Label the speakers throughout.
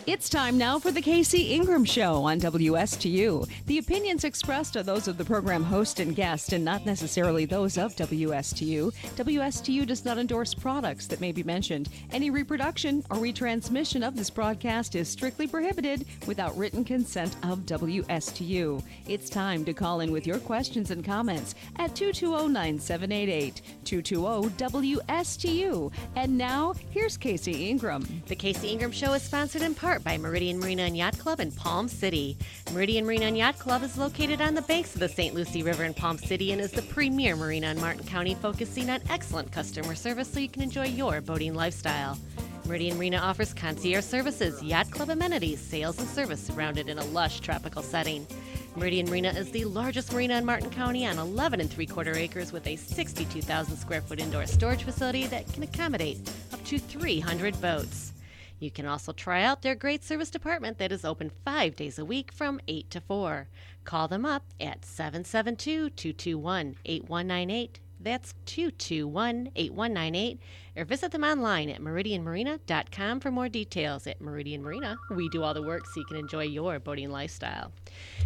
Speaker 1: It's time now for the KC Ingram Show on WSTU. The opinions expressed are those of the program host and guest and not necessarily those of WSTU. WSTU does not endorse products that may be mentioned. Any reproduction or retransmission of this broadcast is strictly prohibited without written consent of WSTU. It's time to call in with your questions and comments at 220-9788, 220-WSTU. And now, here's KC Ingram.
Speaker 2: The KC Ingram Show is sponsored in part by Meridian Marina and Yacht Club in Palm City. Meridian Marina and Yacht Club is located on the banks of the St. Lucie River in Palm City and is the premier marina in Martin County, focusing on excellent customer service so you can enjoy your boating lifestyle. Meridian Marina offers concierge services, yacht club amenities, sales, and service surrounded in a lush tropical setting. Meridian Marina is the largest marina in Martin County on 11 3/4 acres with a 62,000 square foot indoor storage facility that can accommodate up to 300 boats. You can also try out their great service department that is open 5 days a week from 8 to 4. Call them up at 772-221-8198. That's 221-8198. Or visit them online at meridianmarina.com for more details. At Meridian Marina, we do all the work so you can enjoy your boating lifestyle.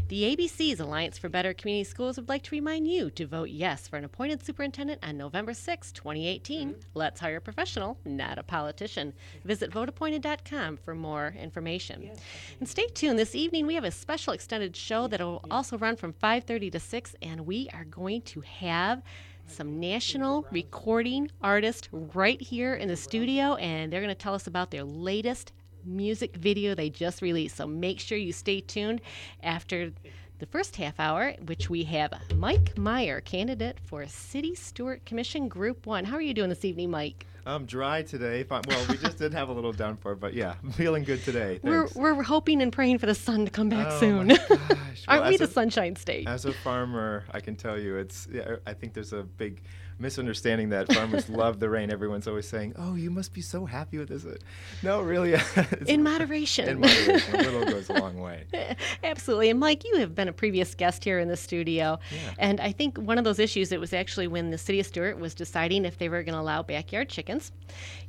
Speaker 2: The ABC's Alliance for Better Community Schools would like to remind you to vote yes for an appointed superintendent on November 6, 2018. Let's hire a professional, not a politician. Visit voteappointed.com for more information. And stay tuned. This evening, we have a special extended show that will also run from 5:30 to 6, and we are going to have some national recording artists right here in the studio, and they're going to tell us about their latest music video they just released. So make sure you stay tuned after the first half hour, which we have Mike Meyer, candidate for City Stewart Commission Group 1. How are you doing this evening, Mike?
Speaker 3: I'm dry today. Well, we just did have a little downpour, but yeah, I'm feeling good today.
Speaker 2: We're hoping and praying for the sun to come back soon.
Speaker 3: My gosh.
Speaker 2: Aren't we the Sunshine State?
Speaker 3: As a farmer, I can tell you, I think there's a big misunderstanding that farmers love the rain. Everyone's always saying, "Oh, you must be so happy with this." No, really.
Speaker 2: In moderation.
Speaker 3: In moderation, a little goes a long way.
Speaker 2: Absolutely. And Mike, you have been a previous guest here in the studio.
Speaker 3: Yeah.
Speaker 2: And I think one of those issues, it was actually when the city of Stewart was deciding if they were going to allow backyard chickens.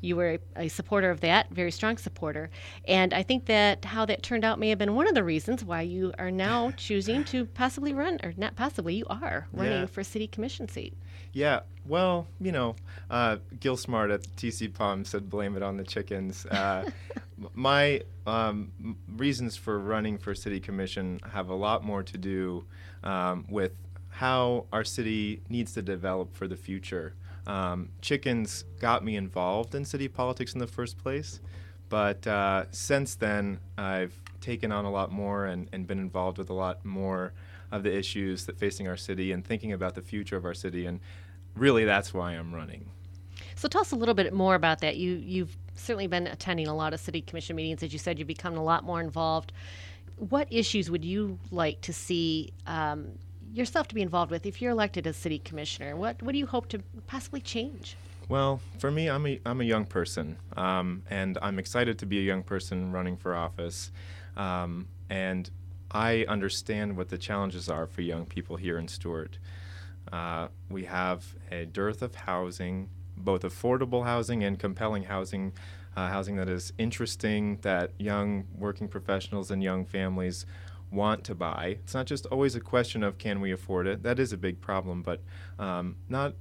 Speaker 2: You were a supporter of that, very strong supporter. And I think that how that turned out may have been one of the reasons why you are now choosing to possibly run, or not possibly, you are running for city commission seat.
Speaker 3: Yeah, well, Gil Smart at TC Palm said blame it on the chickens. My reasons for running for city commission have a lot more to do with how our city needs to develop for the future. Chickens got me involved in city politics in the first place, but since then I've taken on a lot more and been involved with a lot more of the issues that facing our city and thinking about the future of our city, and really that's why I'm running.
Speaker 2: So tell us a little bit more about that. You've certainly been attending a lot of city commission meetings. As you said, you've become a lot more involved. What issues would you like to see yourself to be involved with if you're elected as city commissioner? What do you hope to possibly change?
Speaker 3: Well, for me, I'm a young person, and I'm excited to be a young person running for office, and I understand what the challenges are for young people here in Stewart. We have a dearth of housing, both affordable housing and compelling housing, housing that is interesting, that young working professionals and young families want to buy. It's not just always a question of can we afford it. That is a big problem, but not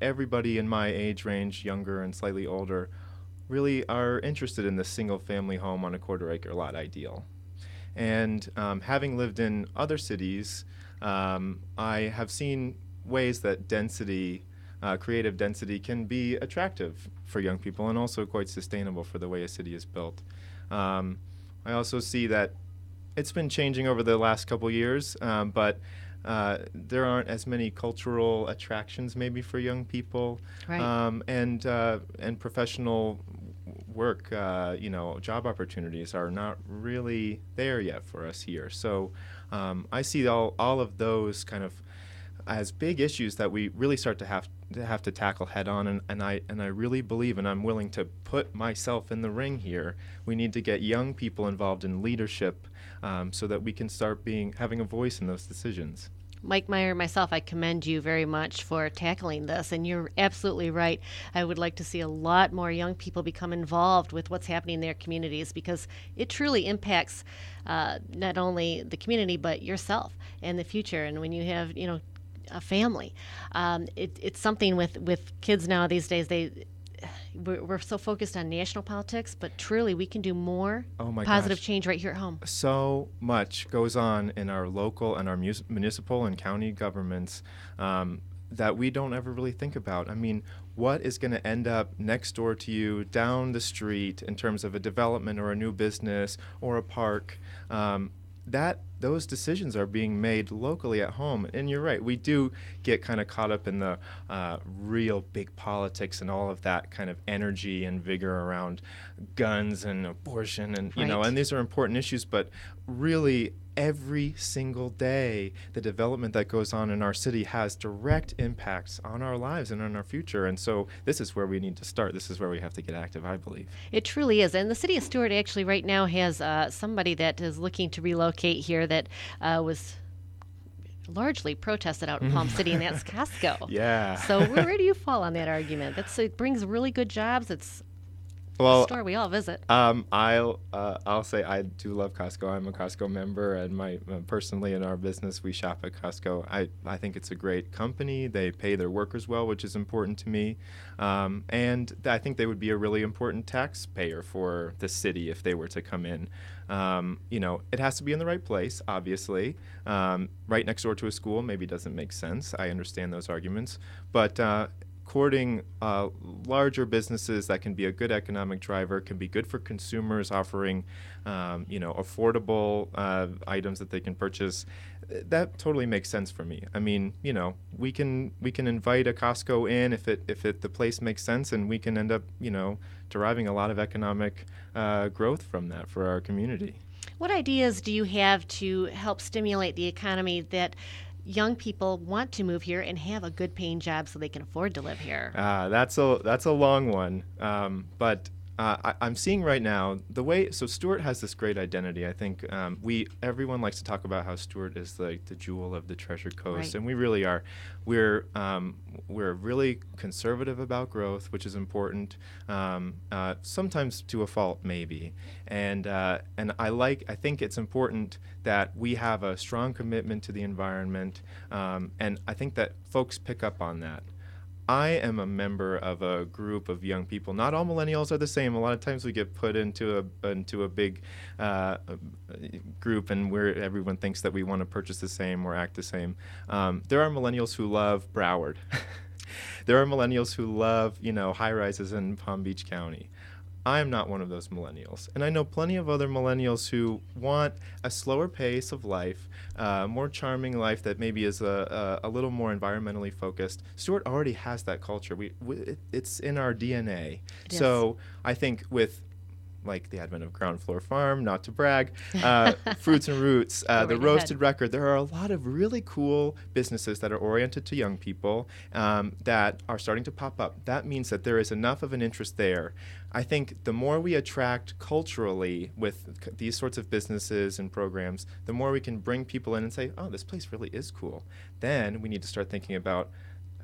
Speaker 3: everybody in my age range, younger and slightly older, really are interested in the single-family home on a quarter-acre lot ideal. And having lived in other cities, I have seen ways that density, creative density, can be attractive for young people and also quite sustainable for the way a city is built. I also see that it's been changing over the last couple years, but there aren't as many cultural attractions maybe for young people,
Speaker 2: right.
Speaker 3: And professional work, job opportunities are not really there yet for us here. So I see all of those kind of as big issues that we really start to have to tackle head on, and I really believe, and I'm willing to put myself in the ring here, we need to get young people involved in leadership so that we can start having a voice in those decisions.
Speaker 2: Mike Meyer and myself, I commend you very much for tackling this. And you're absolutely right. I would like to see a lot more young people become involved with what's happening in their communities, because it truly impacts not only the community but yourself and the future. And when you have, a family, it's something with kids now these days. We're so focused on national politics, but truly we can do more
Speaker 3: Oh my
Speaker 2: positive
Speaker 3: gosh.
Speaker 2: change right here at home.
Speaker 3: So much goes on in our local and our municipal and county governments that we don't ever really think about. I mean, what is going to end up next door to you, down the street, in terms of a development or a new business or a park? Those decisions are being made locally at home. And you're right, we do get kind of caught up in the real big politics and all of that kind of energy and vigor around guns and abortion, and
Speaker 2: Right.
Speaker 3: and these are important issues, but really every single day the development that goes on in our city has direct impacts on our lives and on our future. And so this is where we need to start. This is where we have to get active, I believe.
Speaker 2: It truly is. And the city of Stewart actually right now has somebody that is looking to relocate here that was largely protested out in Palm City, and that's Costco.
Speaker 3: Yeah.
Speaker 2: So where do you fall on that argument? It brings really good jobs. It's a
Speaker 3: Well,
Speaker 2: store we all visit.
Speaker 3: I'll say I do love Costco. I'm a Costco member, and personally in our business we shop at Costco. I think it's a great company. They pay their workers well, which is important to me, and I think they would be a really important taxpayer for the city if they were to come in. It has to be in the right place, obviously. Right next door to a school maybe doesn't make sense. I understand those arguments, but courting larger businesses that can be a good economic driver, can be good for consumers, offering affordable items that they can purchase. That totally makes sense for me. I mean, we can invite a Costco in if the place makes sense, and we can end up deriving a lot of economic growth from that for our community.
Speaker 2: What ideas do you have to help stimulate the economy that young people want to move here and have a good paying job so they can afford to live here?
Speaker 3: That's a long one, but I'm seeing right now so Stewart has this great identity. I think everyone likes to talk about how Stewart is like the jewel of the Treasure Coast,
Speaker 2: Right.
Speaker 3: and we really are. We're really conservative about growth, which is important, sometimes to a fault maybe, and I think it's important that we have a strong commitment to the environment, and I think that folks pick up on that. I am a member of a group of young people. Not all millennials are the same. A lot of times we get put into a big group, and where everyone thinks that we want to purchase the same or act the same. There are millennials who love Broward. There are millennials who love high rises in Palm Beach County. I am not one of those millennials. And I know plenty of other millennials who want a slower pace of life, more charming life that maybe is a little more environmentally focused. Stewart already has that culture. It's in our DNA.
Speaker 2: It is.
Speaker 3: So I think with like the advent of Ground Floor Farm, not to brag, Fruits and Roots,
Speaker 2: Go
Speaker 3: the
Speaker 2: right
Speaker 3: Roasted
Speaker 2: ahead.
Speaker 3: Record. There are a lot of really cool businesses that are oriented to young people that are starting to pop up. That means that there is enough of an interest there. I think the more we attract culturally with these sorts of businesses and programs, the more we can bring people in and say, oh, this place really is cool. Then we need to start thinking about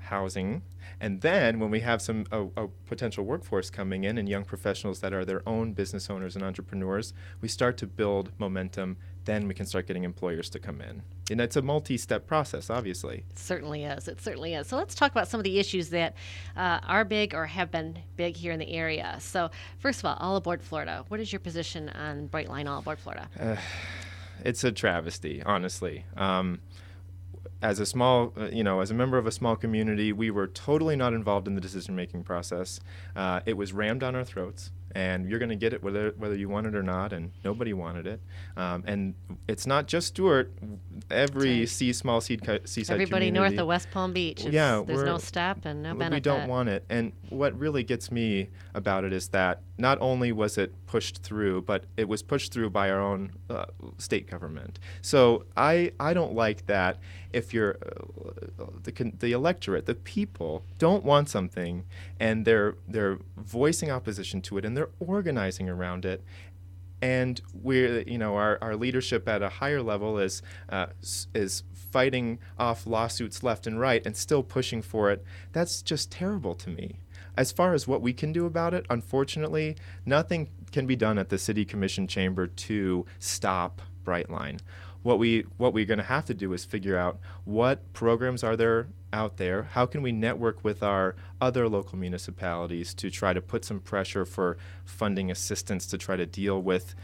Speaker 3: housing, and then when we have a potential workforce coming in and young professionals that are their own business owners and entrepreneurs, we start to build momentum. Then we can start getting employers to come in, and it's a multi-step process, obviously.
Speaker 2: It certainly is. It certainly is. So let's talk about some of the issues that are big or have been big here in the area. So first of all Aboard Florida. What is your position on Brightline All Aboard Florida?
Speaker 3: It's a travesty, honestly. As a member of a small community, we were totally not involved in the decision-making process. It was rammed down our throats, and you're going to get it whether you want it or not, and nobody wanted it. And it's not just Stewart. Every
Speaker 2: That's right.
Speaker 3: seaside
Speaker 2: Everybody
Speaker 3: community.
Speaker 2: north of West Palm Beach.
Speaker 3: Yeah,
Speaker 2: There's no stop and no benefit.
Speaker 3: we don't want it. And what really gets me about it is that not only was it pushed through, but it was pushed through by our own state government. So I don't like that if you're the electorate, the people don't want something, and they're voicing opposition to it, and they're organizing around it. and we're, our leadership at a higher level is fighting off lawsuits left and right and still pushing for it. That's just terrible to me. As far as what we can do about it, unfortunately, nothing can be done at the City Commission chamber to stop Brightline. What we're going to have to do is figure out what programs are there out there, how can we network with our other local municipalities to try to put some pressure for funding assistance to try to deal with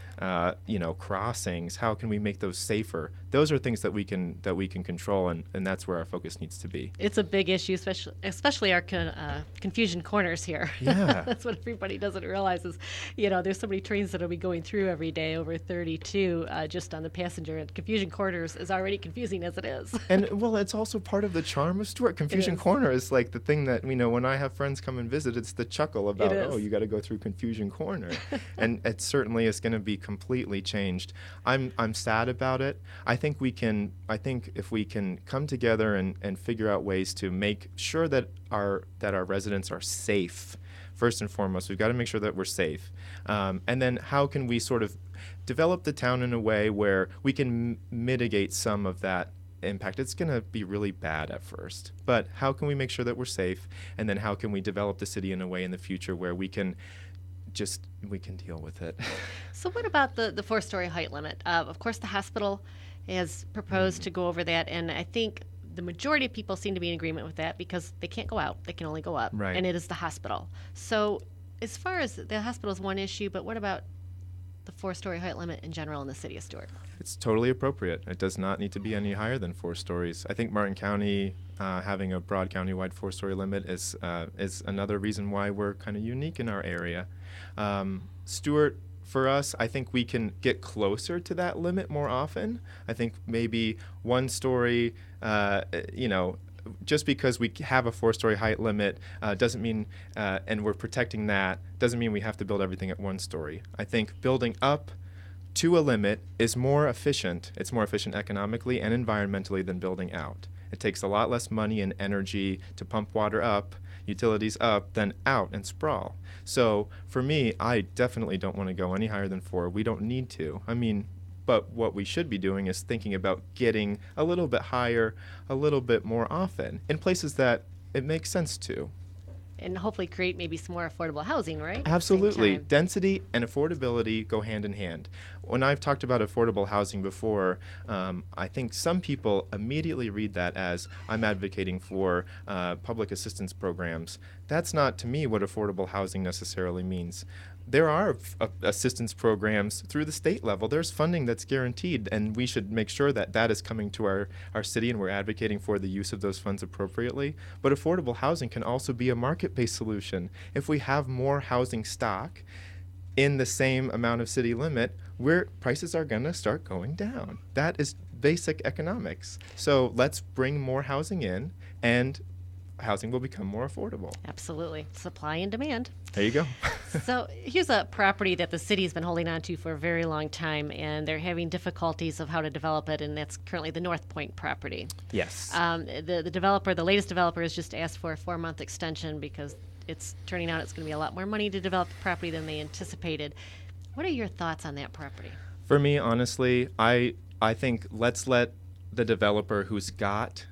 Speaker 3: crossings. How can we make those safer? Those are things that we can control, and that's where our focus needs to be.
Speaker 2: It's a big issue, especially our confusion corners here.
Speaker 3: Yeah.
Speaker 2: That's what everybody doesn't realize is, there's so many trains that will be going through every day, over 32 just on the passenger, and confusion corners is already confusing as it is.
Speaker 3: And well, it's also part of the charm of Stuart. Confusion Corner is like the thing that, when I have friends come and visit, it's the chuckle about, oh, you got to go through Confusion Corner. And it certainly is going to be completely changed. I'm sad about it. I think if we can come together and figure out ways to make sure that our residents are safe, first and foremost, we've got to make sure that we're safe. And then how can we sort of develop the town in a way where we can mitigate some of that impact? It's going to be really bad at first, but how can we make sure that we're safe? And then how can we develop the city in a way in the future where we can deal with it?
Speaker 2: So what about the 4-story height limit? Of course, the hospital has proposed to go over that, and I think the majority of people seem to be in agreement with that because they can't go out. They can only go up,
Speaker 3: right.
Speaker 2: And it is the hospital. So as far as the hospital is one issue, but what about the 4-story height limit in general in the city of Stuart?
Speaker 3: It's totally appropriate. It does not need to be any higher than 4 stories. I think Martin County having a broad county-wide 4-story limit is another reason why we're kind of unique in our area. Stuart, for us, I think we can get closer to that limit more often. I think maybe 1 story, just because we have a 4-story height limit doesn't mean, and we're protecting that, doesn't mean we have to build everything at 1 story. I think building up to a limit is more efficient. It's more efficient economically and environmentally than building out. It takes a lot less money and energy to pump water up, utilities up, than out and sprawl. So for me, I definitely don't want to go any higher than 4. We don't need to. But what we should be doing is thinking about getting a little bit higher, a little bit more often, in places that it makes sense to.
Speaker 2: And hopefully create maybe some more affordable housing, right?
Speaker 3: Absolutely. Density and affordability go hand in hand. When I've talked about affordable housing before, I think some people immediately read that as I'm advocating for public assistance programs. That's not, to me, what affordable housing necessarily means. There are assistance programs through the state level. There's funding that's guaranteed, and we should make sure that that is coming to our city, and we're advocating for the use of those funds appropriately. But affordable housing can also be a market-based solution. If we have more housing stock in the same amount of city limit, where prices are going to start going down. That is basic economics. So let's bring more housing in, and housing will become more affordable.
Speaker 2: Absolutely. Supply and demand.
Speaker 3: There you go.
Speaker 2: So here's a property that the city's been holding on to for a very long time, and they're having difficulties of how to develop it, and that's currently the North Point property.
Speaker 3: Yes.
Speaker 2: The latest developer has just asked for a 4-month extension because it's turning out it's going to be a lot more money to develop the property than they anticipated. What are your thoughts on that property?
Speaker 3: For me, honestly, I think let's let the developer who's got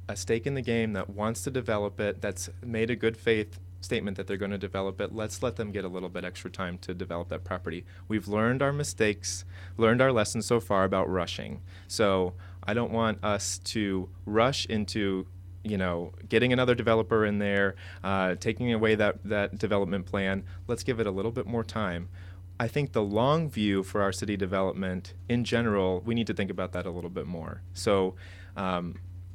Speaker 3: a stake in the game, that wants to develop it, that's made a good faith statement that they're going to develop it, let's let them get a little bit extra time to develop that property. We've learned our mistakes, learned our lessons so far about rushing. So I don't want us to rush into getting another developer in there, taking away that development plan. Let's give it a little bit more time. I think the long view for our city development in general, we need to think about that a little bit more. So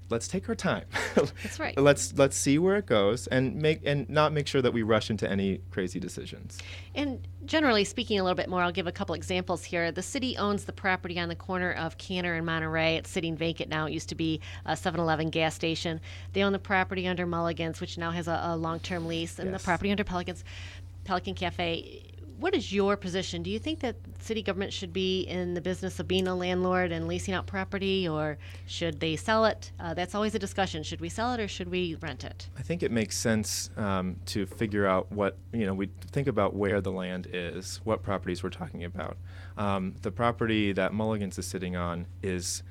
Speaker 3: let's take our time.
Speaker 2: That's right.
Speaker 3: Let's see where it goes and not make sure that we rush into any crazy decisions.
Speaker 2: And generally speaking a little bit more, I'll give a couple examples here. The city owns the property on the corner of Canner and Monterey. It's sitting vacant now. It used to be a 7-Eleven gas station. They own the property under Mulligan's, which now has a long-term lease, and
Speaker 3: Yes.
Speaker 2: the property under Pelican Cafe. what is your position? Do you think that city government should be in the business of being a landlord and leasing out property, or should they sell it? That's always a discussion. Should we sell it or should we rent it?
Speaker 3: I think it makes sense to figure out what, we think about where the land is, what properties we're talking about. The property that Mulligan's is sitting on is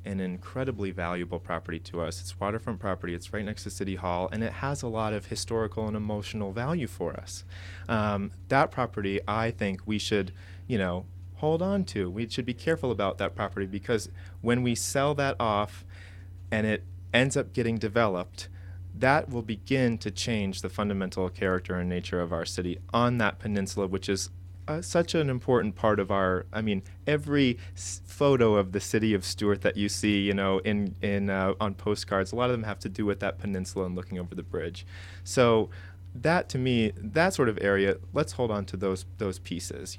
Speaker 3: an incredibly valuable property to us. It's waterfront property, it's right next to City Hall, and it has a lot of historical and emotional value for us. That property, I think we should, hold on to. We should be careful about that property, because when we sell that off and it ends up getting developed, that will begin to change the fundamental character and nature of our city on that peninsula, which is such an important part of every photo of the city of Stuart that you see, on postcards, a lot of them have to do with that peninsula and looking over the bridge. So that, to me, that sort of area, let's hold on to those pieces.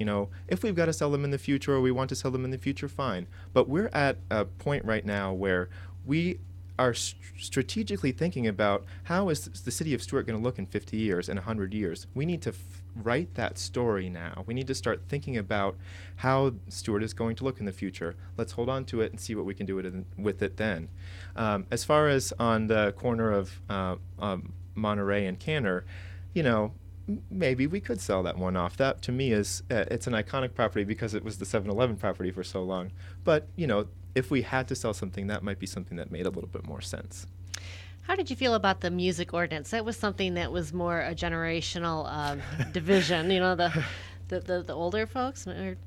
Speaker 3: If we've got to sell them in the future, or we want to sell them in the future, fine. But we're at a point right now where we are strategically thinking about how is the city of Stuart going to look in 50 years and 100 years. We need to write that story now. We need to start thinking about how Stuart is going to look in the future. Let's hold on to it and see what we can do with it then. As far as on the corner of Monterey and Canner, maybe we could sell that one off. That, to me, is it's an iconic property because it was the 7-Eleven property for so long. But, if we had to sell something, that might be something that made a little bit more sense.
Speaker 2: How did you feel about the music ordinance? That was something that was more a generational division. The older folks, or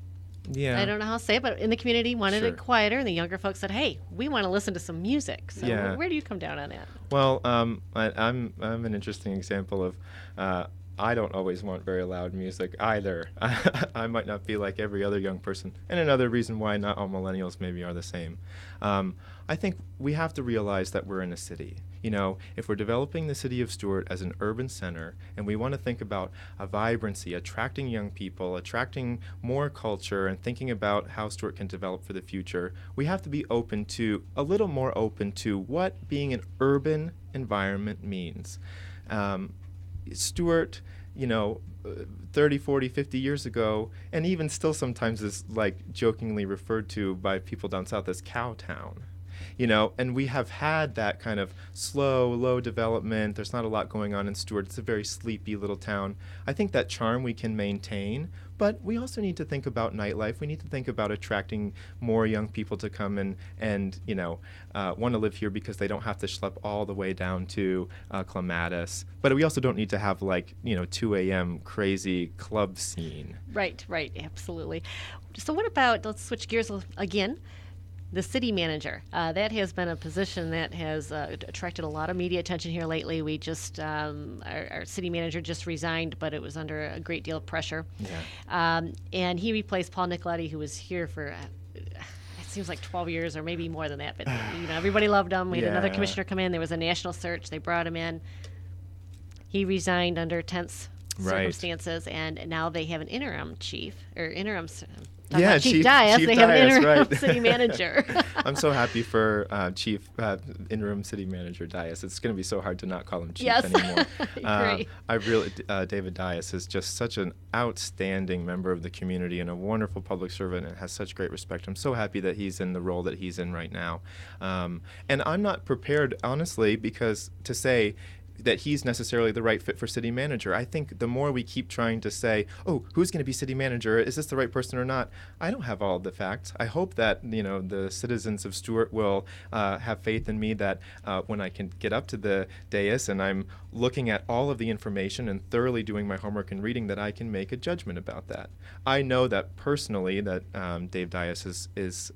Speaker 3: yeah,
Speaker 2: I don't know how to say it, but in the community wanted
Speaker 3: Sure.
Speaker 2: it quieter, and the younger folks said, "Hey, we want to listen to some music." So
Speaker 3: Yeah.
Speaker 2: where do you come down on that?
Speaker 3: Well, I'm an interesting example of I don't always want very loud music either. I might not be like every other young person, and another reason why not all millennials maybe are the same. I think we have to realize that we're in a city. If we're developing the city of Stuart as an urban center, and we want to think about a vibrancy, attracting young people, attracting more culture, and thinking about how Stuart can develop for the future, we have to be a little more open to what being an urban environment means. Stuart, 30, 40, 50 years ago, and even still sometimes is like jokingly referred to by people down south as Cowtown. And we have had that kind of slow, low development. There's not a lot going on in Stuart. It's a very sleepy little town. I think that charm we can maintain, but we also need to think about nightlife. We need to think about attracting more young people to come and want to live here because they don't have to schlep all the way down to Clematis. But we also don't need to have 2 a.m. crazy club scene.
Speaker 2: Right, absolutely. So what about, let's switch gears again, the city manager. That has been a position that has attracted a lot of media attention here lately. We just, our city manager just resigned, but it was under a great deal of pressure.
Speaker 3: Yeah.
Speaker 2: And he replaced Paul Nicoletti, who was here for, it seems like 12 years or maybe more than that. But, everybody loved him. We had another commissioner come in. There was a national search. They brought him in. He resigned under tense circumstances, and now they have an interim chief, or interim Chief Dias. They have an interim city manager.
Speaker 3: I'm so happy for Chief Interim City Manager Dias. It's going to be so hard to not call him Chief anymore. I really, David Dias is just such an outstanding member of the community and a wonderful public servant and has such great respect. I'm so happy that he's in the role that he's in right now. And I'm not prepared, honestly, because to say that he's necessarily the right fit for city manager. I think the more we keep trying to say, oh, who's going to be city manager? Is this the right person or not? I don't have all the facts. I hope that, the citizens of Stuart will have faith in me that when I can get up to the dais and I'm looking at all of the information and thoroughly doing my homework and reading, that I can make a judgment about that. I know that personally that Dave Dias is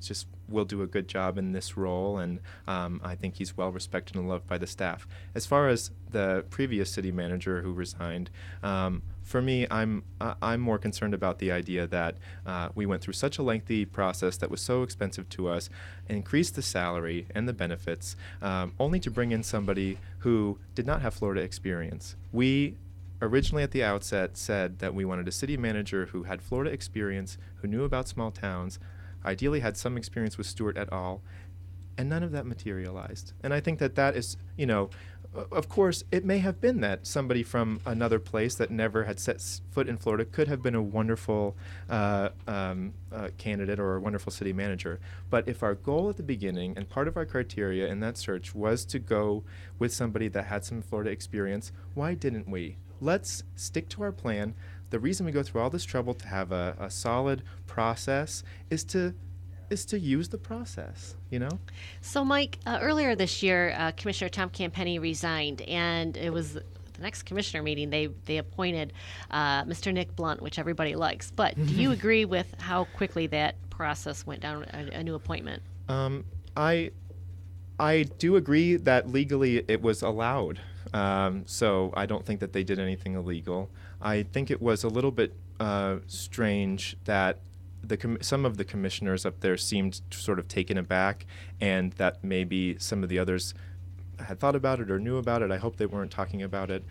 Speaker 3: just will do a good job in this role, and I think he's well respected and loved by the staff. As far as the previous city manager who resigned, for me, I'm more concerned about the idea that we went through such a lengthy process that was so expensive to us, increased the salary and the benefits, only to bring in somebody who did not have Florida experience. We originally at the outset said that we wanted a city manager who had Florida experience, who knew about small towns, ideally had some experience with Stuart at all, and none of that materialized. And I think that is, of course, it may have been that somebody from another place that never had set foot in Florida could have been a wonderful candidate or a wonderful city manager. But if our goal at the beginning and part of our criteria in that search was to go with somebody that had some Florida experience, why didn't we? Let's stick to our plan. The reason we go through all this trouble to have a solid process is to use the process, you know?
Speaker 2: So, Mike, earlier this year, Commissioner Tom Campenny resigned, and it was the next commissioner meeting. They appointed Mr. Nick Blunt, which everybody likes. But do you agree with how quickly that process went down, a new appointment?
Speaker 3: I do agree that legally it was allowed. So I don't think that they did anything illegal. I think it was a little bit strange that some of the commissioners up there seemed sort of taken aback, and that maybe some of the others had thought about it or knew about it. I hope they weren't talking about it.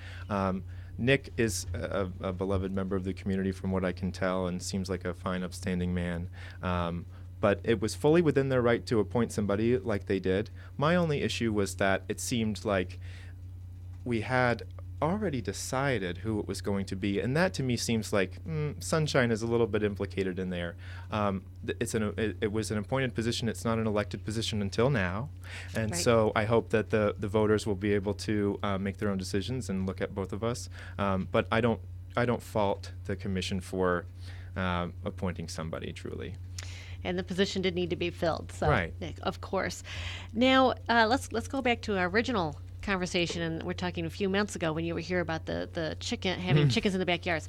Speaker 3: Nick is a beloved member of the community from what I can tell, and seems like a fine, upstanding man. But it was fully within their right to appoint somebody like they did. My only issue was that it seemed like we had already decided who it was going to be, and that to me seems like sunshine is a little bit implicated in there. It was an appointed position. It's not an elected position until now, and
Speaker 2: Right.
Speaker 3: so I hope that the voters will be able to make their own decisions and look at both of us. But I don't fault the commission for appointing somebody truly.
Speaker 2: And the position did need to be filled. So,
Speaker 3: Right.
Speaker 2: of course. Now, let's go back to our original conversation, and we're talking a few months ago when you were here about the chicken having chickens in the backyards.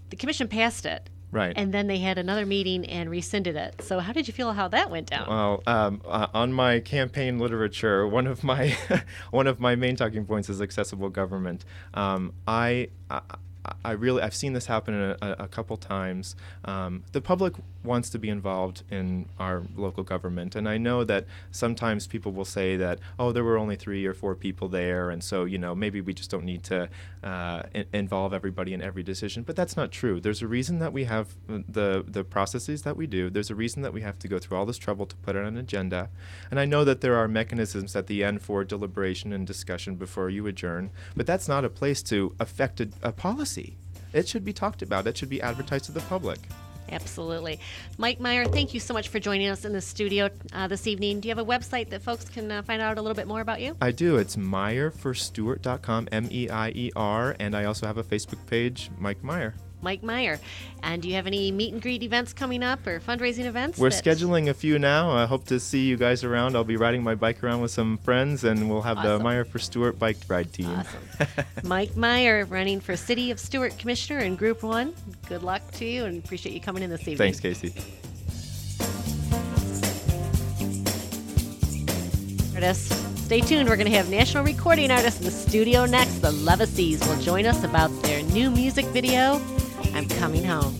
Speaker 2: The commission passed it,
Speaker 3: Right.
Speaker 2: and then they had another meeting and rescinded it. So, how did you feel how that went down?
Speaker 3: Well, on my campaign literature, one of my one of my main talking points is accessible government. I've seen this happen a couple times. The public wants to be involved in our local government, and I know that sometimes people will say that, oh, there were only 3 or 4 people there, and so maybe we just don't need to involve everybody in every decision. But that's not true. There's a reason that we have the processes that we do. There's a reason that we have to go through all this trouble to put on an agenda, and I know that there are mechanisms at the end for deliberation and discussion before you adjourn. But that's not a place to affect a policy. It should be talked about. It should be advertised to the public.
Speaker 2: Absolutely. Mike Meyer, thank you so much for joining us in the studio this evening. Do you have a website that folks can find out a little bit more about you?
Speaker 3: I do. It's meyerforstuart.com, MEIER, and I also have a Facebook page, Mike Meyer.
Speaker 2: Mike Meyer. And do you have any meet and greet events coming up or fundraising events?
Speaker 3: We're scheduling a few now. I hope to see you guys around. I'll be riding my bike around with some friends, and we'll have the
Speaker 2: Awesome.
Speaker 3: Meyer for Stuart bike ride team.
Speaker 2: Awesome. Mike Meyer running for City of Stuart Commissioner in Group 1. Good luck to you, and appreciate you coming in this evening.
Speaker 3: Thanks, Casey.
Speaker 2: Artists. Stay tuned. We're going to have national recording artists in the studio next. The Levacies will join us about their new music video, I'm Coming Home.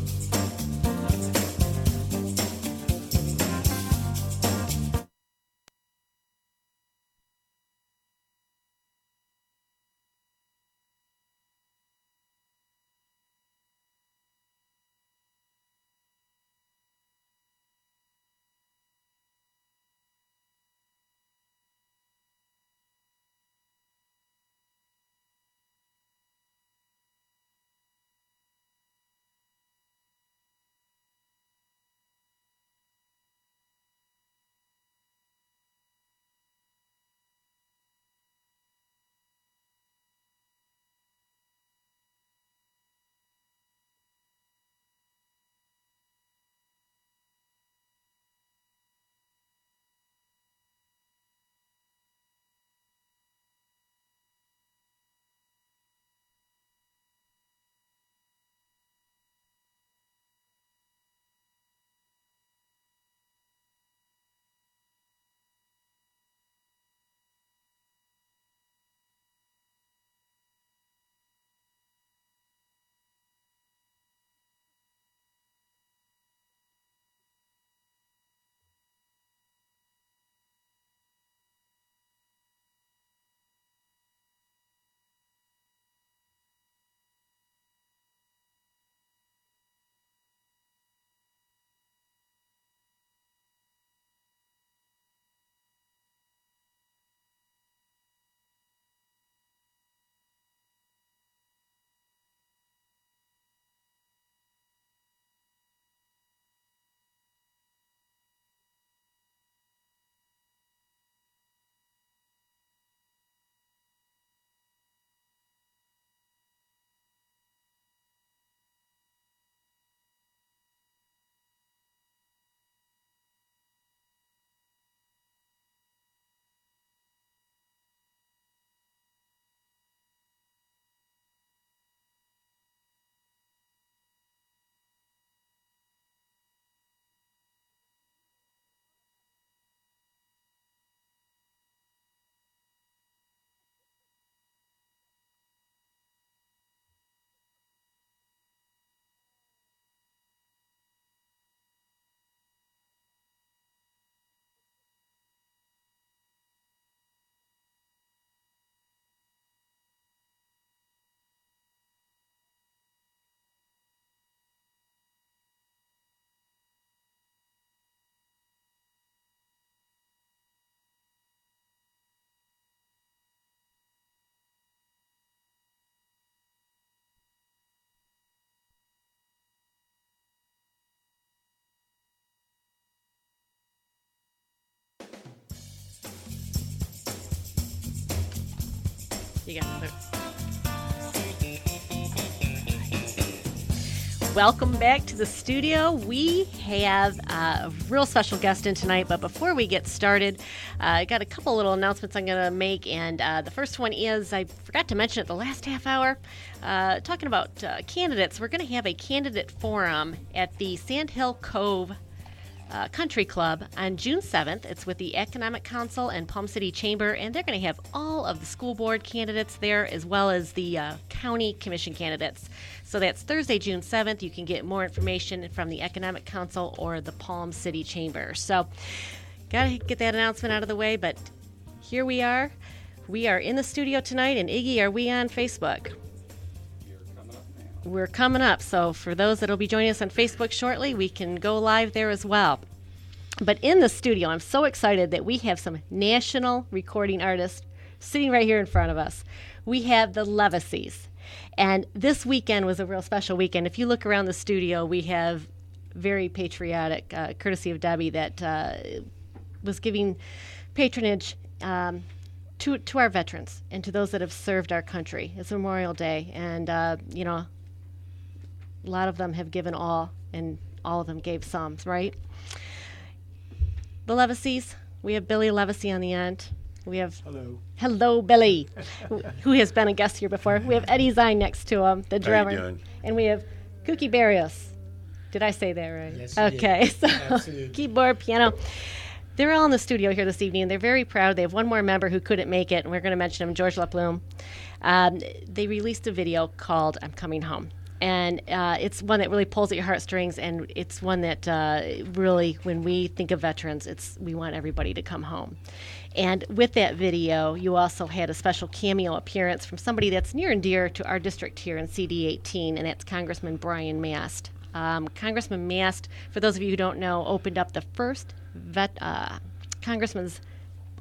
Speaker 2: You got another. Welcome back to the studio. We have a real special guest in tonight, but before we get started, I got a couple little announcements I'm going to make, and the first one is I forgot to mention it the last half hour, talking about candidates. We're going to have a candidate forum at the Sandhill Cove Country Club on June 7th. It's with the Economic Council and Palm City Chamber, and they're going to have all of the school board candidates there as well as the county commission candidates. So that's Thursday, June 7th. You can get more information from the Economic Council or the Palm City Chamber. So got to get that announcement out of the way, but here we are. We are in the studio tonight, and Iggy, are we on Facebook? We're coming up, so for those that will be joining us on Facebook shortly, we can go live there as well. But in the studio, I'm so excited that we have some national recording artists sitting right here in front of us. We have the Levacies, and this weekend was a real special weekend. If you look around the studio, we have very patriotic, courtesy of Debbie, that was giving patronage to our veterans and to those that have served our country. It's Memorial Day, and a lot of them have given all, and all of them gave some, right? The Levacies, we have Billy Levacy on the end. We have Hello, Billy, who has been a guest here before. We have Eddie Zine next to him, the drummer.
Speaker 4: How you doing?
Speaker 2: And we have Kooky Barrios. Did I say that right?
Speaker 4: Yes, you
Speaker 2: okay,
Speaker 4: did.
Speaker 2: so
Speaker 4: Absolutely.
Speaker 2: keyboard, piano. They're all in the studio here this evening. They're very proud. They have one more member who couldn't make it, and we're going to mention him, George LePlume. They released a video called I'm Coming Home. And it's one that really pulls at your heartstrings, and it's one that really, when we think of veterans, we want everybody to come home. And with that video, you also had a special cameo appearance from somebody that's near and dear to our district here in CD 18, and that's Congressman Brian Mast. Congressman Mast, for those of you who don't know, opened up the first congressman's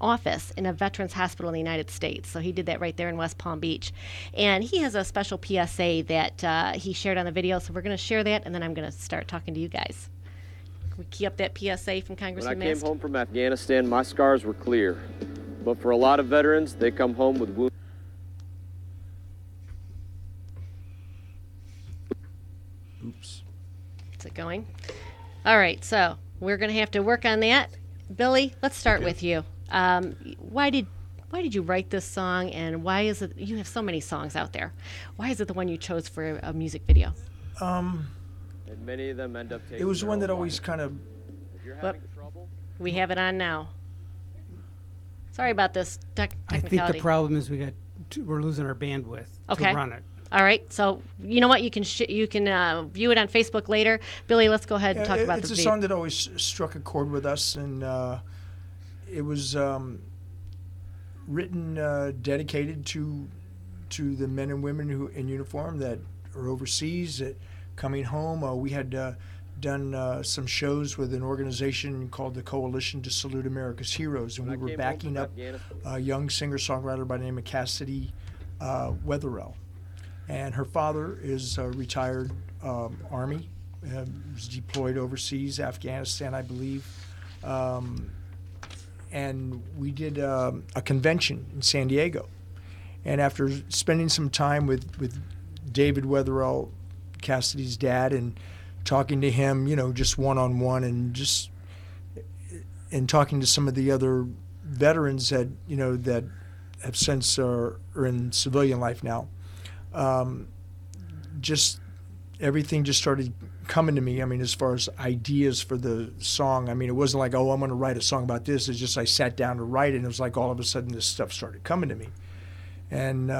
Speaker 2: office in a veterans hospital in the United States. So he did that right there in West Palm Beach. And he has a special PSA that he shared on the video, so we're going to share that, and then I'm going to start talking to you guys. Can we key up that PSA from Congressman
Speaker 5: When I
Speaker 2: Mast?
Speaker 5: came home from Afghanistan, my scars were clear. But for a lot of veterans, they come home with wounds.
Speaker 4: Oops.
Speaker 2: Is it going? All right, so we're going to have to work on that. Billy, let's start with you. Why did you write this song, and why is it, you have so many songs out there, why is it the one you chose for a music video?
Speaker 5: And many of them end up taking
Speaker 4: It was
Speaker 5: their
Speaker 4: one
Speaker 5: own
Speaker 4: that always
Speaker 5: life.
Speaker 4: kind of,
Speaker 5: If you're having trouble,
Speaker 2: We have it on now. Sorry about this
Speaker 6: I think
Speaker 2: technicality.
Speaker 6: the problem is we're losing our bandwidth
Speaker 2: Okay.
Speaker 6: to run it.
Speaker 2: All right, so you know what? You can view it on Facebook later. Billy, let's go ahead and talk about
Speaker 4: it's
Speaker 2: the
Speaker 4: a
Speaker 2: video.
Speaker 4: song that always struck a chord with us, and it was written, dedicated to the men and women who in uniform that are overseas, that coming home. We had done some shows with an organization called the Coalition to Salute America's Heroes, and
Speaker 5: when
Speaker 4: we
Speaker 5: I
Speaker 4: were
Speaker 5: came home
Speaker 4: backing
Speaker 5: from
Speaker 4: up
Speaker 5: Afghanistan,
Speaker 4: a young singer-songwriter by the name of Cassidy Wetherell. And her father is a retired Army, was deployed overseas, Afghanistan, I believe. And we did a convention in San Diego. And after spending some time with David Wetherell, Cassidy's dad, and talking to him, just one-on-one, and talking to some of the other veterans that, that have since are in civilian life now, just everything just started coming to me. I mean, as far as ideas for the song, I mean, it wasn't like, oh, I'm going to write a song about this. It's just I sat down to write it, and it was like all of a sudden this stuff started coming to me. And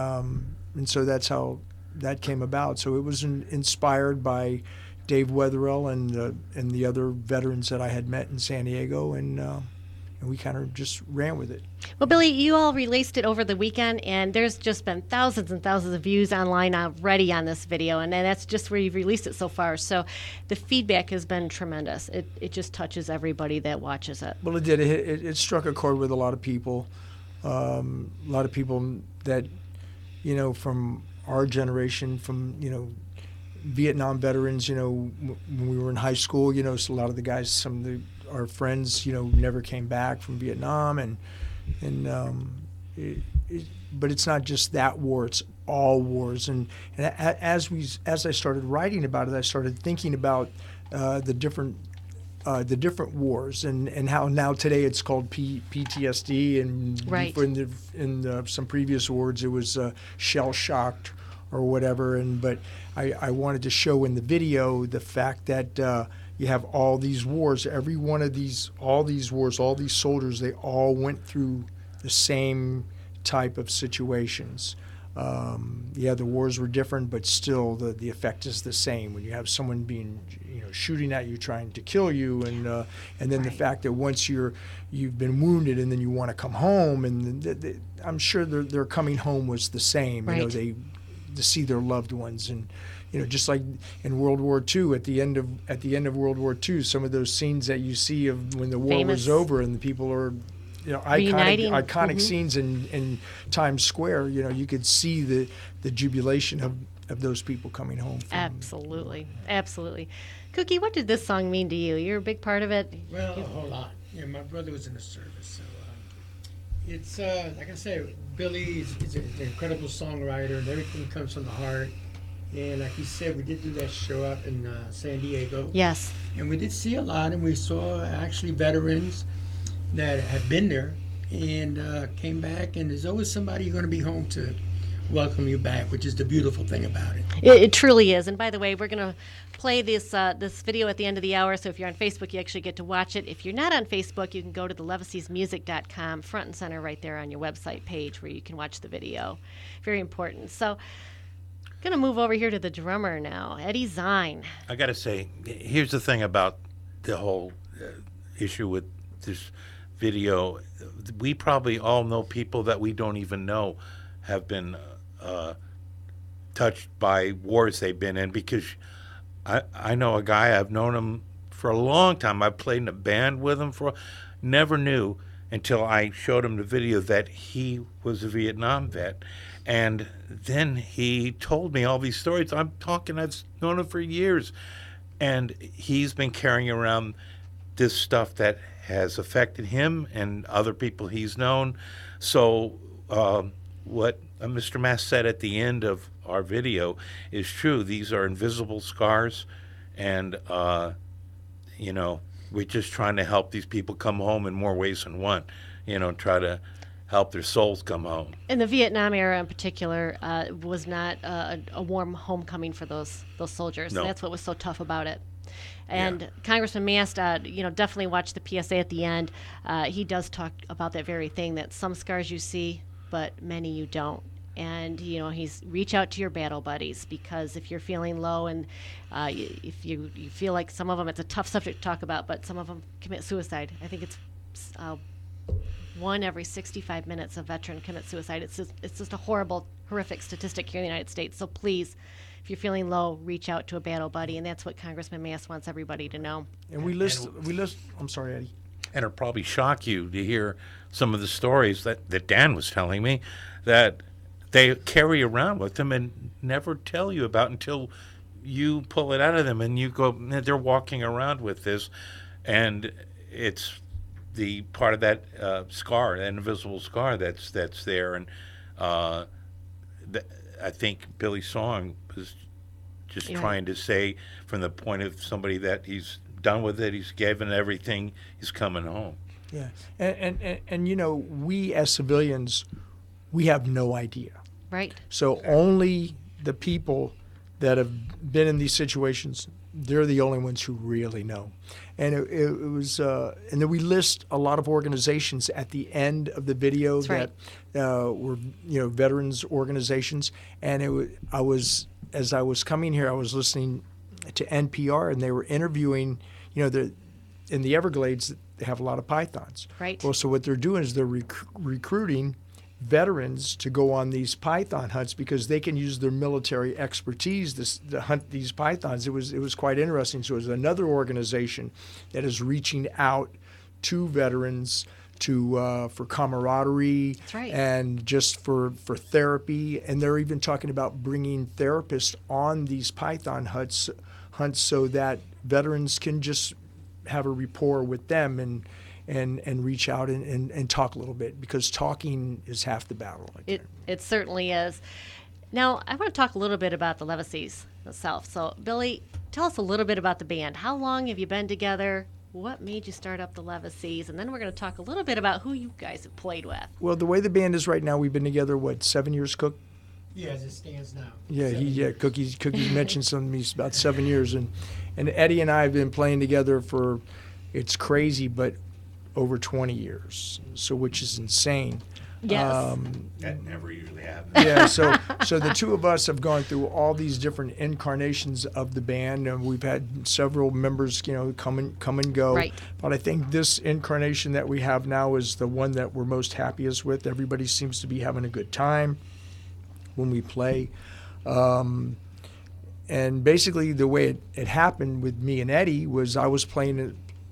Speaker 4: so that's how that came about. So it was inspired by Dave Wetherell and the other veterans that I had met in San Diego, and we kind of just ran with it.
Speaker 2: Well, Billy, you all released it over the weekend, and there's just been thousands and thousands of views online already on this video, and that's just where you've released it so far. So the feedback has been tremendous. It just touches everybody that watches it.
Speaker 4: Well, it did. It struck a chord with a lot of people. A lot of people that, from our generation, from, Vietnam veterans, when we were in high school, so a lot of the guys, some of our friends, never came back from Vietnam, and but it's not just that war; it's all wars. And as I started writing about it, I started thinking about the different wars and how now today it's called PTSD, and
Speaker 2: Right.
Speaker 4: in some previous wars it was shell shocked or whatever. But I wanted to show in the video the fact that you have all these wars. Every one of all these wars, all these soldiers, they all went through the same type of situations. The wars were different, but still the effect is the same. When you have someone being, shooting at you, trying to kill you, and then the fact that once you've been wounded and then you want to come home, and I'm sure their coming home was the same.
Speaker 2: Right.
Speaker 4: To see their loved ones, and just like in World War II, at the end of World War II, some of those scenes that you see of when the war
Speaker 2: Famous.
Speaker 4: was over and the people are.
Speaker 2: Reuniting.
Speaker 4: Iconic scenes in Times Square. You could see the jubilation of those people coming home.
Speaker 2: Absolutely. Cookie, what did this song mean to you? You're a big part of it.
Speaker 6: Well, a whole lot. Yeah, my brother was in the service, so it's like I said, Billy is an incredible songwriter, and everything comes from the heart. And like you said, we did do that show up in San Diego.
Speaker 2: Yes.
Speaker 6: And we did see a lot, and we saw actually veterans that have been there and came back, and there's always somebody going to be home to welcome you back, which is the beautiful thing about it.
Speaker 2: It truly is. And by the way, we're going to play this video at the end of the hour, so if you're on Facebook, you actually get to watch it. If you're not on Facebook, you can go to the Levesey'sMusic.com, front and center right there on your website page where you can watch the video. Very important. So going to move over here to the drummer now, Eddie Zine.
Speaker 7: I got to say, here's the thing about the whole issue with this video. We probably all know people that we don't even know have been touched by wars they've been in, because I know a guy, I've known him for a long time. I've played in a band with him never knew until I showed him the video that he was a Vietnam vet. And then he told me all these stories. I've known him for years. And he's been carrying around this stuff that has affected him and other people he's known. So what Mr. Mass said at the end of our video is true. These are invisible scars, and we're just trying to help these people come home in more ways than one. Try to help their souls come home.
Speaker 2: In the Vietnam era in particular, was not a warm homecoming for those soldiers.
Speaker 7: No.
Speaker 2: That's what was so tough about it. And Congressman Mast, definitely watch the PSA at the end. He does talk about that very thing, that some scars you see, but many you don't. And, he's reach out to your battle buddies, because if you're feeling low and if you feel like some of them, it's a tough subject to talk about, but some of them commit suicide. I think it's one every 65 minutes a veteran commits suicide. It's just a horrific statistic here in the United States. So please, if you're feeling low, reach out to a battle buddy, and that's what Congressman Mast wants everybody to know.
Speaker 4: And we list. I'm sorry, Eddie.
Speaker 7: And it'll probably shock you to hear some of the stories that Dan was telling me that they carry around with them and never tell you about until you pull it out of them and you go, they're walking around with this, and it's the part of that scar, that invisible scar that's there. And I think Billy's song was just trying to say, from the point of somebody that he's done with it, he's given everything, he's coming home.
Speaker 4: Yeah, and we as civilians, we have no idea.
Speaker 2: Right.
Speaker 4: So only the people that have been in these situations, they're the only ones who really know. And it was, and then we list a lot of organizations at the end of the video that were, veterans organizations. And as I was coming here, I was listening to NPR, and they were interviewing, in the Everglades, they have a lot of pythons.
Speaker 2: Right.
Speaker 4: Well, so what they're doing is they're recruiting veterans to go on these python hunts, because they can use their military expertise to hunt these pythons. It was quite interesting. So it was another organization that is reaching out to veterans for camaraderie.
Speaker 2: That's right.
Speaker 4: And just for therapy. And they're even talking about bringing therapists on these python hunts so that veterans can just have a rapport with them. and reach out and talk a little bit, because talking is half the battle.
Speaker 2: It certainly is. Now, I want to talk a little bit about the Levacies itself. So, Billy, tell us a little bit about the band. How long have you been together? What made you start up the Levacies? And then we're going to talk a little bit about who you guys have played with.
Speaker 4: Well, the way the band is right now, we've been together, 7 years, Cook?
Speaker 6: Yeah, as it stands now.
Speaker 4: Yeah, Cookie mentioned something to me about 7 years, and Eddie and I have been playing together for, it's crazy, but over 20 years, so which is insane.
Speaker 2: Yes.
Speaker 7: That never usually happens.
Speaker 4: Yeah, so the two of us have gone through all these different incarnations of the band, and we've had several members, come and go.
Speaker 2: Right.
Speaker 4: But I think this incarnation that we have now is the one that we're most happiest with. Everybody seems to be having a good time when we play. And basically the way it happened with me and Eddie was I was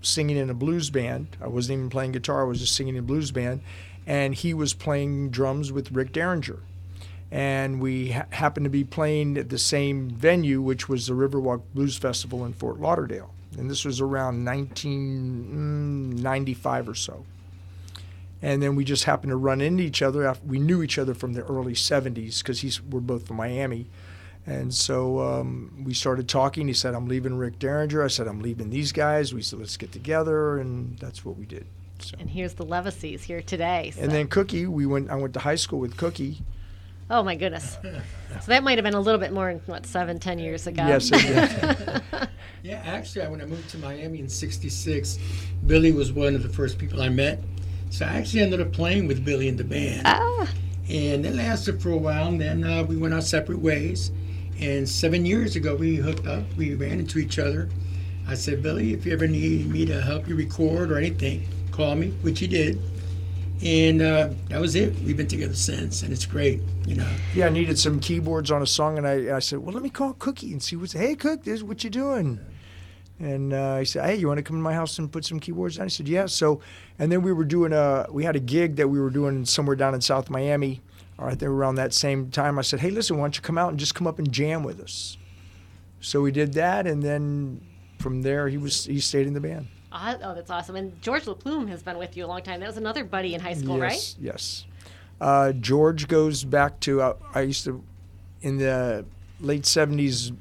Speaker 4: singing in a blues band. I wasn't even playing guitar, I was just singing in a blues band. And he was playing drums with Rick Derringer. And we happened to be playing at the same venue, which was the Riverwalk Blues Festival in Fort Lauderdale. And this was around 1995 or so. And then we just happened to run into each other. We knew each other from the early 70s because we're both from Miami. And so we started talking. He said, I'm leaving Rick Derringer. I said, I'm leaving these guys. We said, let's get together. And that's what we did. So.
Speaker 2: And here's the Levacies here today. So.
Speaker 4: And then Cookie, I went to high school with Cookie.
Speaker 2: Oh, my goodness. So that might have been a little bit more, 7-10 years ago?
Speaker 4: Yes, it did.
Speaker 6: Yeah, actually, when I moved to Miami in '66, Billy was one of the first people I met. So I actually ended up playing with Billy in the band. And it lasted for a while, and then we went our separate ways. And 7 years ago, we hooked up. We ran into each other. I said, Billy, if you ever need me to help you record or anything, call me, which he did. And that was it. We've been together since, and it's great,
Speaker 4: Yeah, I needed some keyboards on a song, and I said, well, let me call Cookie and see hey, Cook, this is what you doing? And he said, hey, you want to come to my house and put some keyboards on? I said, yeah. So, and then we had a gig that we were doing somewhere down in South Miami, right there around that same time. I said, hey, listen, why don't you come out and just come up and jam with us? So we did that, and then from there, he stayed in the band.
Speaker 2: Oh, that's awesome. And George LaPlume has been with you a long time. That was another buddy in high school, right?
Speaker 4: Yes. George goes back to, I used to, in the late 70s,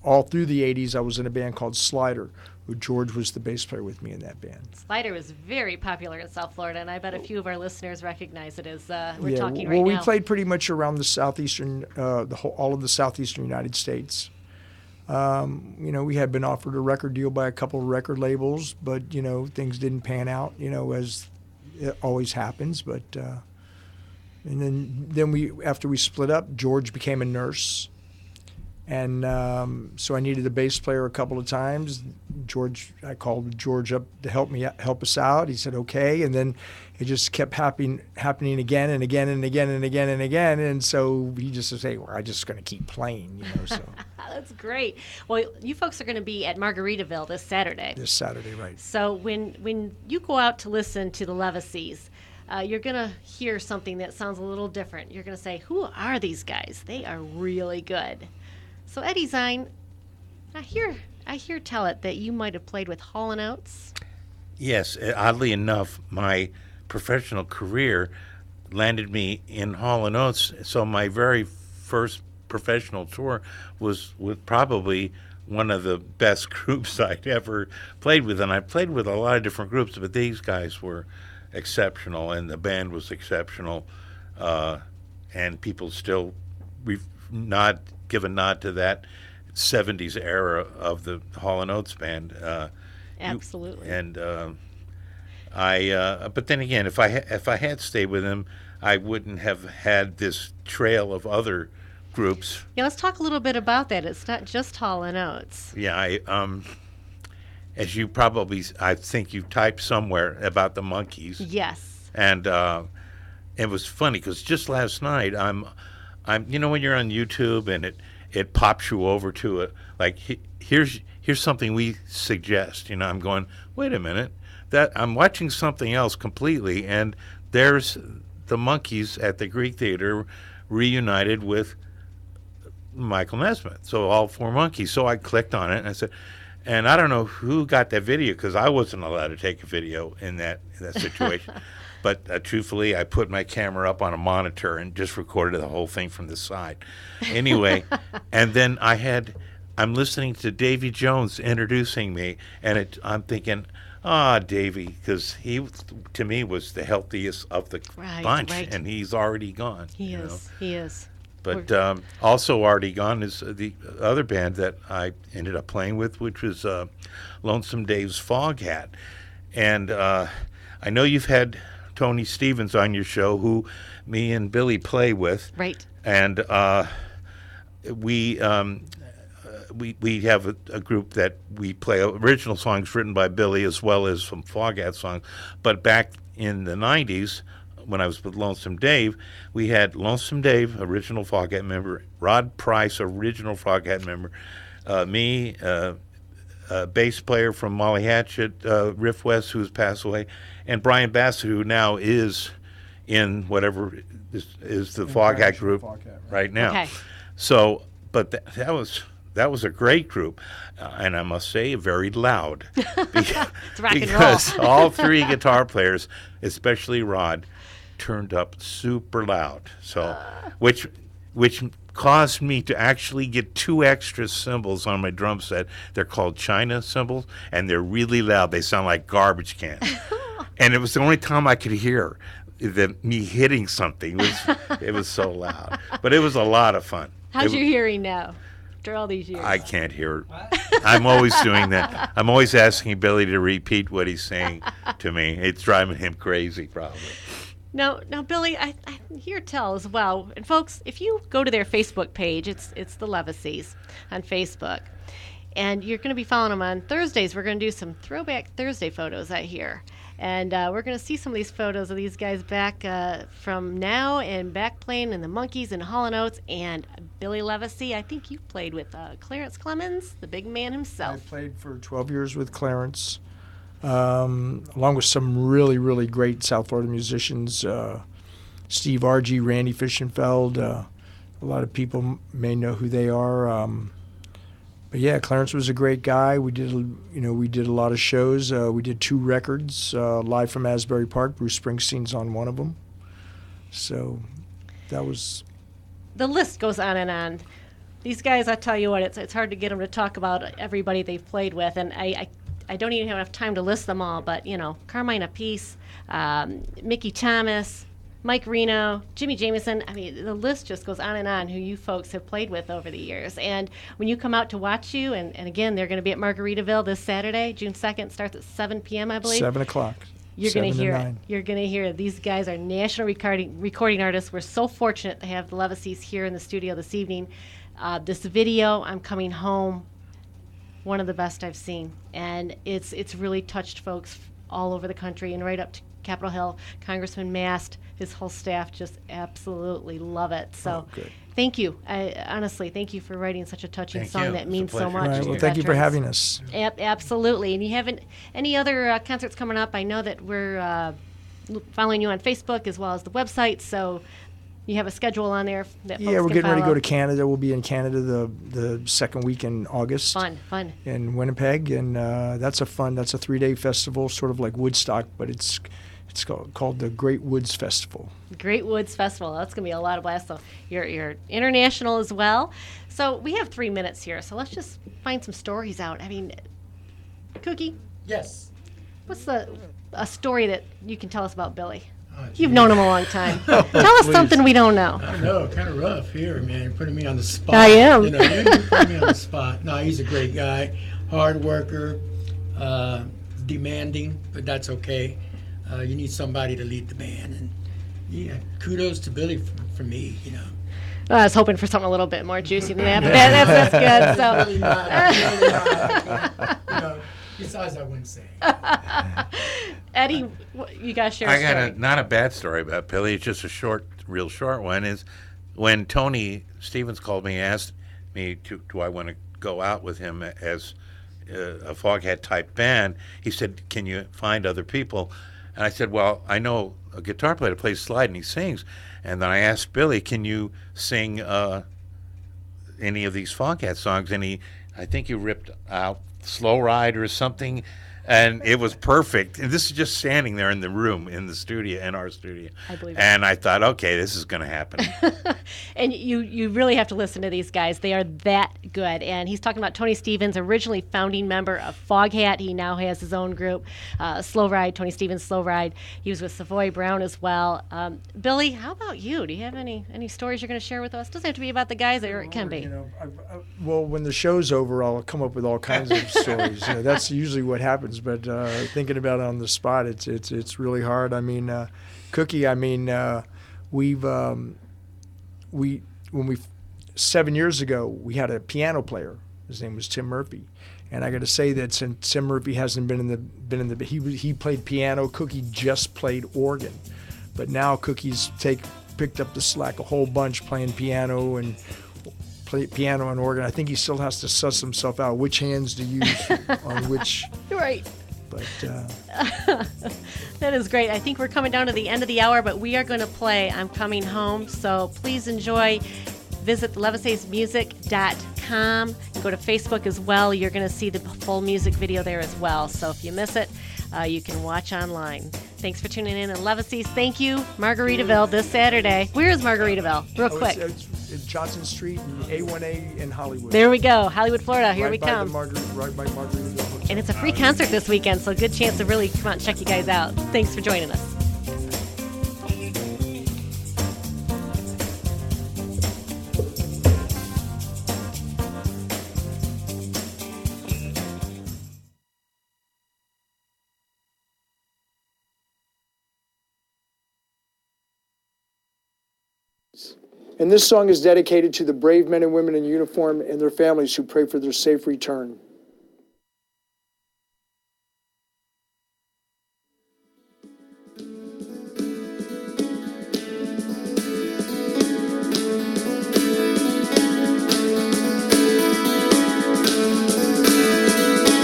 Speaker 4: all through the 80s, I was in a band called Slider, who George was the bass player with me in that band.
Speaker 2: Slider was very popular in South Florida, and I bet a few of our listeners recognize it as we're talking right now.
Speaker 4: Well, we played pretty much around the southeastern, all of the southeastern United States. We had been offered a record deal by a couple of record labels, but, things didn't pan out, as it always happens. But, and then after we split up, George became a nurse. And so I needed a bass player a couple of times. I called George up to help us out. He said, okay. And then it just kept happening again and again and again and again and again. And so he just said, hey, well, I'm just going to keep playing, so.
Speaker 2: That's great. Well, you folks are going to be at Margaritaville this Saturday.
Speaker 4: This Saturday, right.
Speaker 2: So when you go out to listen to the Levacies, you're going to hear something that sounds a little different. You're going to say, who are these guys? They are really good. So Eddie Zine, I hear tell it that you might have played with Hall & Oates.
Speaker 7: Yes, oddly enough, my professional career landed me in Hall & Oates. So my very first professional tour was with probably one of the best groups I'd ever played with. And I played with a lot of different groups, but these guys were exceptional, and the band was exceptional. And people still give a nod to that 70s era of the Hall & Oates band.
Speaker 2: Absolutely.
Speaker 7: But then again, if I had stayed with him, I wouldn't have had this trail of other groups.
Speaker 2: Yeah, let's talk a little bit about that. It's not just Hall & Oates.
Speaker 7: Yeah, as you probably, I think you typed somewhere about the Monkees.
Speaker 2: Yes.
Speaker 7: And it was funny because just last night, I'm when you're on YouTube and it pops you over to it, like here's something we suggest. I'm going, wait a minute, that I'm watching something else completely, and there's the Monkees at the Greek Theater reunited with Michael Nesmith. So all four Monkees. So I clicked on it and I said, And I don't know who got that video because I wasn't allowed to take a video in that situation. But truthfully, I put my camera up on a monitor and just recorded the whole thing from the side. Anyway, and then I'm listening to Davy Jones introducing me, and I'm thinking, Davy, because he, to me, was the healthiest of the bunch, and he's already gone.
Speaker 2: He is.
Speaker 7: But also already gone is the other band that I ended up playing with, which was Lonesome Dave's Foghat. And I know you've had Tony Stevens on your show, who me and Billy play with.
Speaker 2: Right.
Speaker 7: And we have a group that we play original songs written by Billy as well as some Foghat songs. But back in the 90s, when I was with Lonesome Dave, we had Lonesome Dave, original Foghat member, Rod Price, original Foghat member, me, bass player from Molly Hatchet, Riff West, who's passed away, and Brian Bassett, who now is in whatever is the Foghat group right now.
Speaker 2: Okay.
Speaker 7: So, but that was a great group, and I must say, very loud.
Speaker 2: It's rock and roll.
Speaker 7: Because all three guitar players, especially Rod, turned up super loud. So, which caused me to actually get 2 extra cymbals on my drum set. They're called China cymbals, and they're really loud. They sound like garbage cans. And it was the only time I could hear me hitting something. It was so loud. But it was a lot of fun.
Speaker 2: How's your hearing now after all these years?
Speaker 7: I can't hear. I'm always doing that. I'm always asking Billy to repeat what he's saying to me. It's driving him crazy, probably.
Speaker 2: Now, Billy, I hear tell as well. And folks, if you go to their Facebook page, it's the Levacies on Facebook, and you're going to be following them on Thursdays. We're going to do some Throwback Thursday photos, I hear, and we're going to see some of these photos of these guys back from now and back playing in the Monkees and Hall & Oates, and Billy Levacy. I think you played with Clarence Clemens, the big man himself.
Speaker 4: I played for 12 years with Clarence. Along with some really, really great South Florida musicians, Steve Argy, Randy Fishenfeld. A lot of people may know who they are. But yeah, Clarence was a great guy. We did a lot of shows. We did 2 records live from Asbury Park. Bruce Springsteen's on one of them. So that was.
Speaker 2: The list goes on and on. These guys, I tell you what, it's hard to get them to talk about everybody they've played with, and I don't even have enough time to list them all, but, Carmine Appice, Mickey Thomas, Mike Reno, Jimmy Jameson. I mean, the list just goes on and on who you folks have played with over the years. And when you come out to watch you, and again, they're going to be at Margaritaville this Saturday, June 2nd, starts at 7 p.m., I believe.
Speaker 4: 7 o'clock.
Speaker 2: You're going to hear it. You're going to hear it. These guys are national recording artists. We're so fortunate to have the Levacies here in the studio this evening. This video, I'm Coming Home, one of the best I've seen, and it's really touched folks all over the country and right up to Capitol Hill. Congressman Mast, his whole staff just absolutely love it. So thank you. Honestly, thank you for writing such a touching song that means so much.
Speaker 4: Right, well, thank you for having us.
Speaker 2: Absolutely. And you haven't any other concerts coming up? I know that we're following you on Facebook as well as the website, so you have a schedule on there that folks
Speaker 4: we're
Speaker 2: can
Speaker 4: getting ready to
Speaker 2: follow.
Speaker 4: go to Canada. We'll be in Canada the second week in August.
Speaker 2: Fun.
Speaker 4: In Winnipeg, and that's a 3-day festival, sort of like Woodstock, but it's called the Great Woods Festival.
Speaker 2: Great Woods Festival. That's going to be a lot of blast. So you're international as well. So we have 3 minutes here, so let's just find some stories out. I mean, Cookie,
Speaker 6: Yes.
Speaker 2: what's a story that you can tell us about Billy?
Speaker 6: Oh,
Speaker 2: You've known him a long time. Tell us something we don't know.
Speaker 6: I know, kind of rough here, man. You're putting me on the spot.
Speaker 2: I am.
Speaker 6: You're putting me on the spot. No, he's a great guy, hard worker, demanding, but that's okay. You need somebody to lead the band, and yeah, kudos to Billy for me.
Speaker 2: I was hoping for something a little bit more juicy than that, but that's good. So.
Speaker 6: Really not. Besides, I wouldn't say.
Speaker 2: Eddie, you got to share a story.
Speaker 7: I got not a bad story about Billy. It's just a real short one. Is when Tony Stevens called me and asked me do I want to go out with him as a Foghat type band. He said, "Can you find other people?" And I said, "Well, I know a guitar player that plays slide and he sings." And then I asked Billy, "Can you sing any of these Foghat songs?" And I think he ripped out Slow Ride or something. And it was perfect. And this is just standing there in the room, in the studio, in our studio.
Speaker 2: I believe it.
Speaker 7: And I thought, okay, this is going to happen.
Speaker 2: And you really have to listen to these guys. They are that good. And he's talking about Tony Stevens, originally founding member of Foghat. He now has his own group, Slow Ride, Tony Stevens Slow Ride. He was with Savoy Brown as well. Billy, how about you? Do you have any stories you're going to share with us? Doesn't have to be about the guys, or it can be.
Speaker 4: Well, when the show's over, I'll come up with all kinds of stories. That's usually what happens. But thinking about it on the spot, it's really hard. I mean, Cookie. I mean, when we 7 years ago we had a piano player. His name was Tim Murphy, and I got to say that since Tim Murphy hasn't been in the he played piano. Cookie just played organ, but now Cookie's picked up the slack a whole bunch, playing piano and organ. I think he still has to suss himself out which hands to use on which.
Speaker 2: Right.
Speaker 4: But
Speaker 2: that is great. I think we're coming down to the end of the hour, but we are going to play I'm Coming Home. So please enjoy. Visit levisaysmusic.com. Go to Facebook as well. You're going to see the full music video there as well. So if you miss it, you can watch online. Thanks for tuning in. And Levisays, thank you. Margaritaville this Saturday. Where is Margaritaville? Real quick.
Speaker 4: It's Johnson Street and A1A in Hollywood.
Speaker 2: There we go. Hollywood, Florida. Here we come.
Speaker 4: Right by Margaritaville Hotel.
Speaker 2: And it's a free concert this weekend, so good chance to really come out and check you guys out. Thanks for joining us.
Speaker 4: And this song is dedicated to the brave men and women in uniform and their families who pray for their safe return.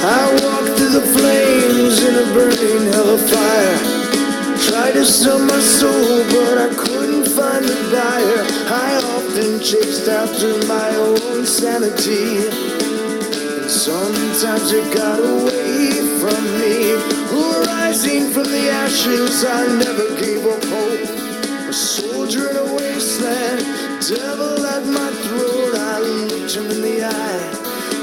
Speaker 8: I walked through the flames in a burning hell of fire. Tried to sell my soul, but I couldn't find a buyer. I often chased after my own sanity, and sometimes it got away from me. Rising from the ashes, I never gave up hope. A soldier in a wasteland, devil at my throat. I looked him in the eye,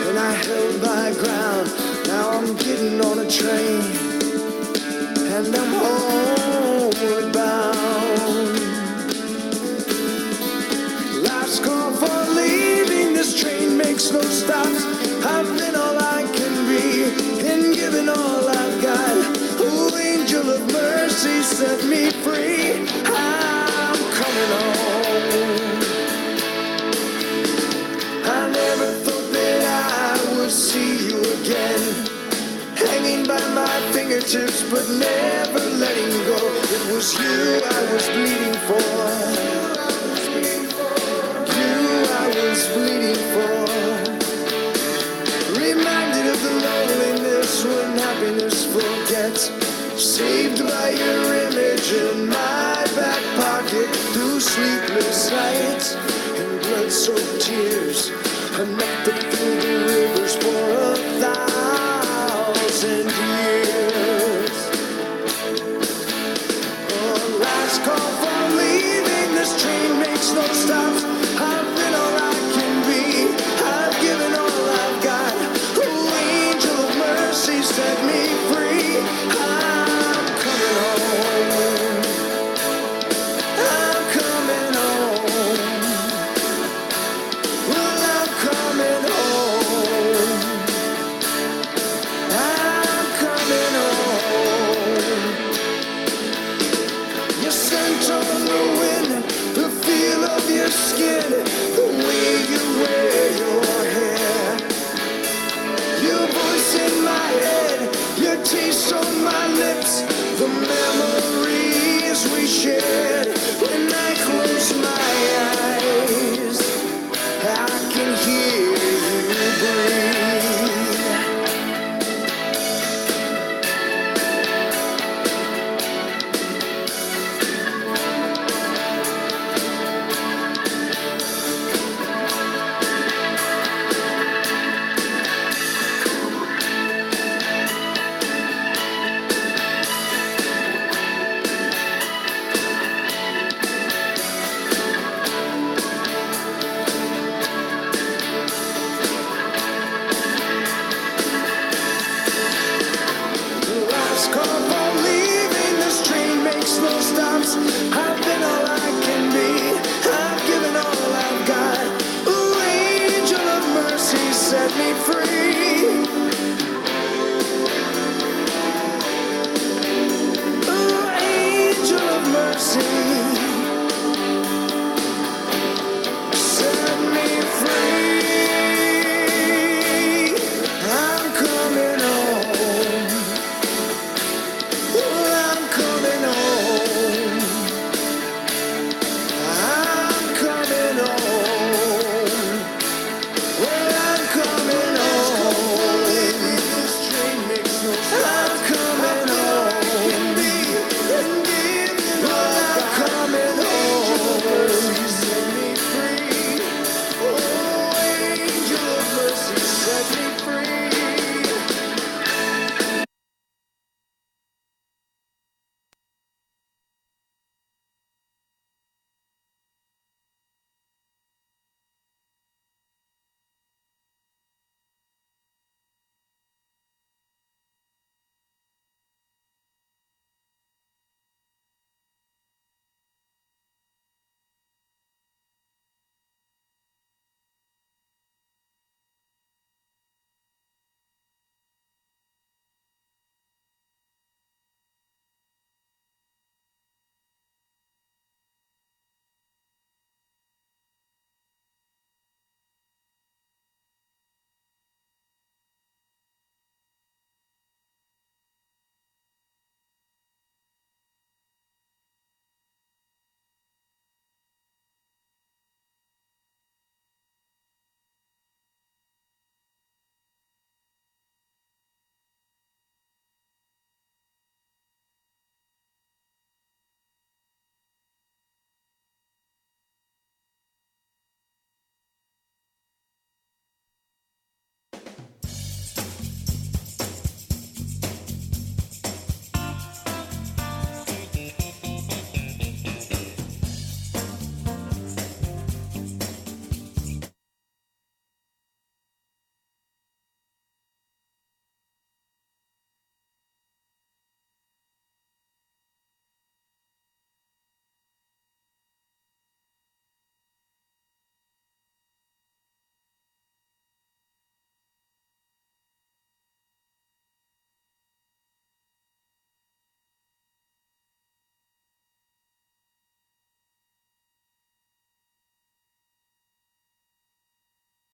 Speaker 8: and I held my ground. Now I'm getting on a train, and I'm homeward bound. Last call for leaving, this train makes no stops. I've been all I can be, and given all I've got. Oh, angel of mercy, set me free. I'm coming home. I never thought that I would see you again, hanging by my fingertips but never letting go. It was you I was bleeding for, you I was bleeding for. Reminded of the loneliness when happiness forgets. Saved by your image in my back pocket through sleepless nights and blood-soaked tears. Enough to fill the rivers for 1,000 years. Oh, last call for leaving, this train makes no stops. I've been all I can be, I've given all I've got. Oh, angel of mercy, set me free. I'm coming home. I'm coming home. Well, I'm coming home. I'm coming home. Your scent on the wind, the feel of your skin.